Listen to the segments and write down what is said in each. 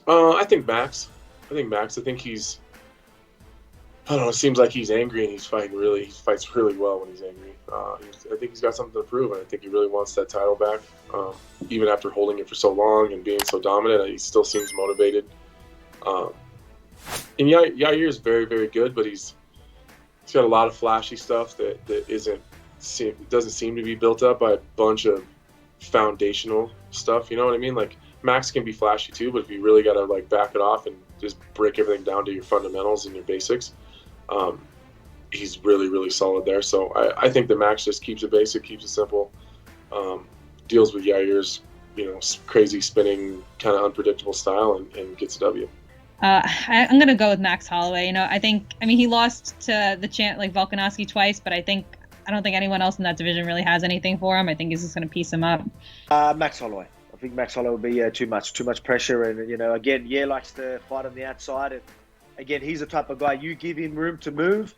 I think Max. I think he's. I don't know. It seems like he's angry and he fights really well when he's angry. I think he's got something to prove, and I think he really wants that title back. Even after holding it for so long and being so dominant, he still seems motivated. And Yair is very, very good, but he's got a lot of flashy stuff that doesn't seem to be built up by a bunch of foundational stuff. You know what I mean? Like Max can be flashy too, but if you really got to like back it off and just break everything down to your fundamentals and your basics, he's really, really solid there. So I think that Max just keeps it basic, keeps it simple, deals with Yair's crazy spinning, kind of unpredictable style, and gets a W. I'm gonna go with Max Holloway. He lost to the champ like Volkanovski twice, but I don't think anyone else in that division really has anything for him. I think he's just gonna piece him up. Max Holloway. I think Max Holloway will be too much pressure, and again, Yair likes to fight on the outside, and again, he's the type of guy you give him room to move,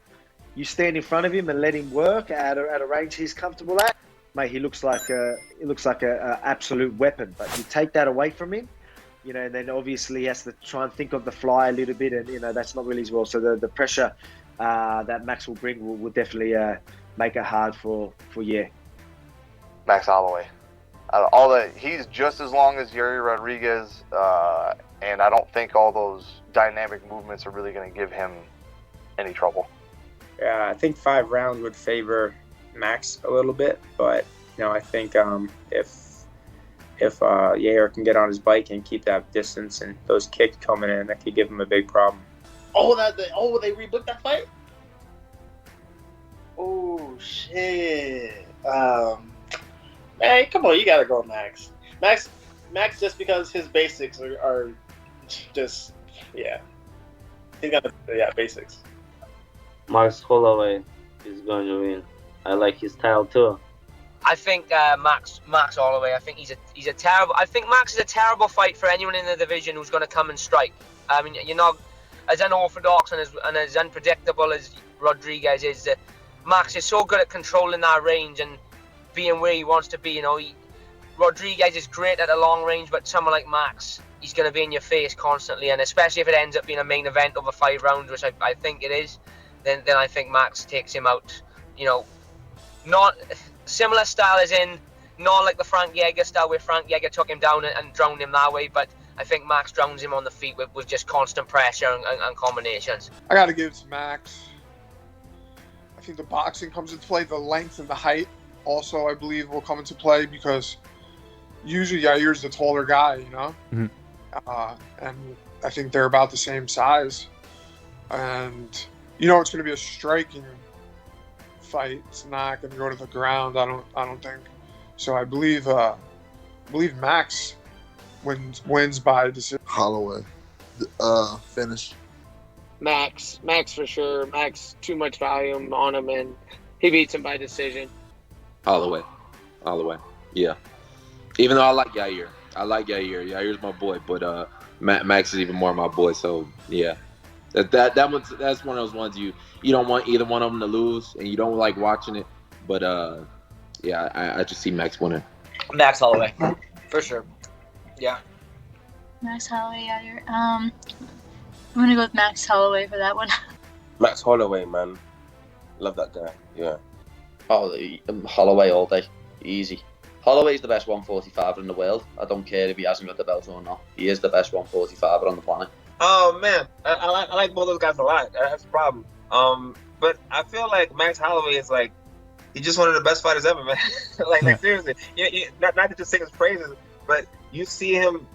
you stand in front of him and let him work at a range he's comfortable at. Mate, he looks like a absolute weapon, but you take that away from him. And then obviously he has to try and think of the fly a little bit, and that's not really his well. So the pressure that Max will bring will definitely make it hard for Yair. Max Holloway. He's just as long as Yair Rodriguez, and I don't think all those dynamic movements are really going to give him any trouble. Yeah, I think 5 rounds would favor Max a little bit, but I think if Yair can get on his bike and keep that distance and those kicks coming in, that could give him a big problem. They rebooked that fight? Oh, shit. Man, come on, you gotta go Max. Max just because his basics are just, yeah. He's got basics. Max Holloway is going to win. I like his style too. I think Max Holloway. I think he's a terrible. I think Max is a terrible fight for anyone in the division who's going to come and strike. I mean, as unorthodox and as unpredictable as Rodriguez is, Max is so good at controlling that range and being where he wants to be. Rodriguez is great at a long range, but someone like Max, he's going to be in your face constantly, and especially if it ends up being a main event over 5 rounds, which I think it is, then I think Max takes him out. Not similar style as in not like the Frank Yeager style where Frank Yeager took him down and drowned him that way, but I think Max drowns him on the feet with just constant pressure and combinations. I got to give it to Max. I think the boxing comes into play. The length and the height also, I believe, will come into play because usually Yair's the taller guy, Mm-hmm. And I think they're about the same size. And, it's going to be a striking fight. It's not going to go to the ground, I don't think. So I believe Max wins by decision. Holloway. Finish. Max for sure. Max, too much volume on him, and he beats him by decision. Holloway. Yeah. Even though I like Yair. Yair's my boy, but Max is even more my boy. So yeah, that's one of those ones you don't want either one of them to lose, and you don't like watching it. But yeah, I just see Max winning. Max Holloway, for sure. Yeah. Max Holloway, Yair. I'm gonna go with Max Holloway for that one. Max Holloway, man, love that guy. Yeah. Holloway all day, easy. Holloway's the best 145er in the world. I don't care if he hasn't got the belt or not. He is the best 145er on the planet. Oh man, I like both those guys a lot. That's the problem. But I feel like Max Holloway is like, he's just one of the best fighters ever, man. like seriously, not to just sing his praises, but you see him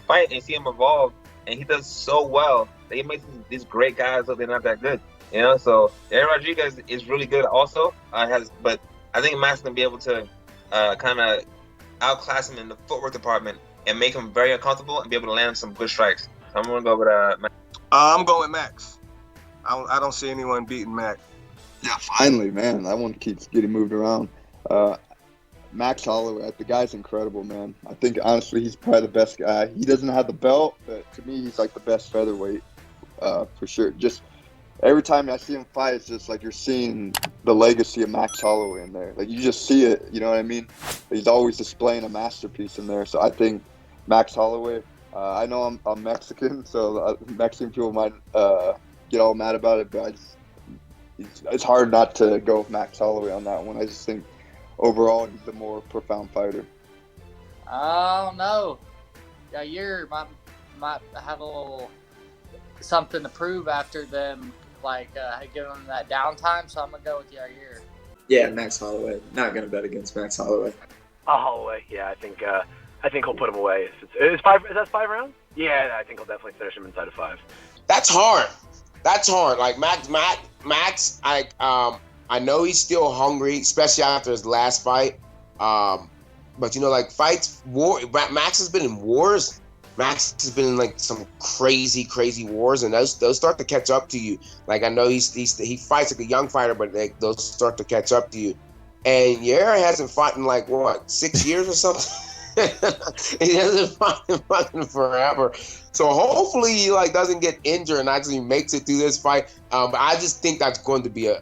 fight and you see him evolve, and he does so well that he makes these great guys look they're not that good. So Yair Rodriguez is really good also. But I think Max gonna be able to kind of outclass him in the footwork department and make him very uncomfortable and be able to land some good strikes. So I'm gonna go with Max. I'm going with Max. I don't see anyone beating Max. Yeah, finally, man. That one keeps getting moved around. Max Holloway, the guy's incredible, man. I think, honestly, he's probably the best guy. He doesn't have the belt, but to me, he's like the best featherweight for sure. Just every time I see him fight, it's just like you're seeing the legacy of Max Holloway in there. Like, you just see it, you know what I mean? He's always displaying a masterpiece in there. So I think Max Holloway. I know I'm Mexican, so Mexican people might get all mad about it, but it's hard not to go with Max Holloway on that one. I just think overall he's the more profound fighter. I don't know. Yair might have a little something to prove after them, like giving them that downtime. So I'm gonna go with Yair. Yeah, Max Holloway. Not gonna bet against Max Holloway. Holloway. Yeah, I think he'll put him away. Is that 5 rounds? Yeah, I think he'll definitely finish him inside of 5. That's hard. That's hard. Like Max. I know he's still hungry, especially after his last fight. But like Max has been in wars. Max has been in like some crazy wars, and those start to catch up to you. Like I know he fights like a young fighter, but those start to catch up to you. And Yair hasn't fought in like 6 years or something. He hasn't fought in fucking forever. So hopefully he doesn't get injured and actually makes it through this fight. But I just think that's going to be a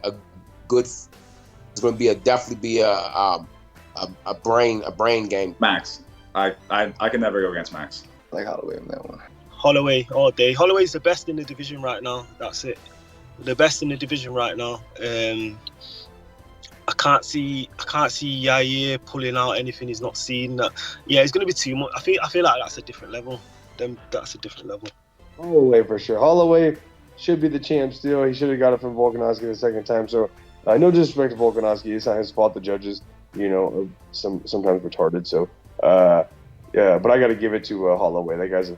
good. It's going to definitely be a brain game. Max. I can never go against Max. Like Holloway on that one. Holloway all day. Holloway's the best in the division right now. That's it. The best in the division right now. I can't see Yair pulling out anything he's not seen. Yeah, it's gonna be too much. I feel like that's a different level. That's a different level. Holloway for sure. Holloway should be the champ still. He should have got it from Volkanovski the second time. So no disrespect to Volkanovski. He's not his fault. The judges, sometimes retarded. So yeah, but I got to give it to Holloway. That guy's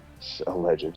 a legend.